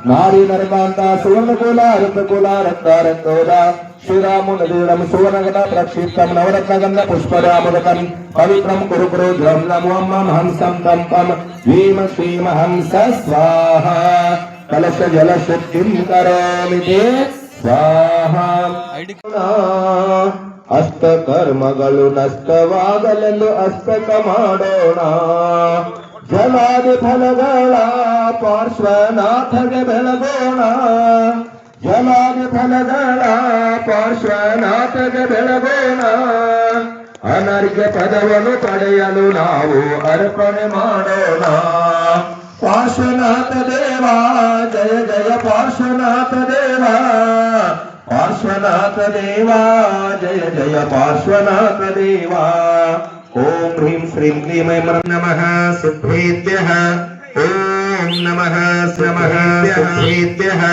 नारी नरकांता सुवर्णकुल रत्नकुल रत्नारत्नोद श्रीरामुनदीरं सुवर्णगण प्रक्षिप्तं नवरत्नगन्ध पुष्परामुदकं पवित्रं कुरु कुरुद्रं नमो हंसं तं पं ह्रीं श्रीं हंस स्वाहा कलश जलशुद्धिं करोमि ते स्वाहा ಅಷ್ಟಕರ್ಮಗಳು ನಷ್ಟವಾಗಲೆಂದು ಅಷ್ಟಕ ಮಾಡೋಣ ಜಲಾದಿ ಫಲಗಳ ಪಾರ್ಶ್ವನಾಥಗೆ ಬೆಳಗೋಣ ಜಲಾದಿ ಫಲಗಳ ಪಾರ್ಶ್ವನಾಥಗೆ ಬೆಳಗೋಣ ಅನರ್ಘ್ಯ ಪದವನ್ನು ಪಡೆಯಲು ನಾವು ಅರ್ಪಣೆ ಮಾಡೋಣ ಪಾರ್ಶ್ವನಾಥ ದೇವ ಜಯ ಜಯ ಪಾರ್ಶ್ವನಾಥ ದೇವ पार्श्वनाथ देवा जय जय पार्श्वनाथ देवा ओम ह्रीं श्रीं क्लीं ऐं नमः सिद्धेभ्यः ओम नमः सिद्धेभ्यः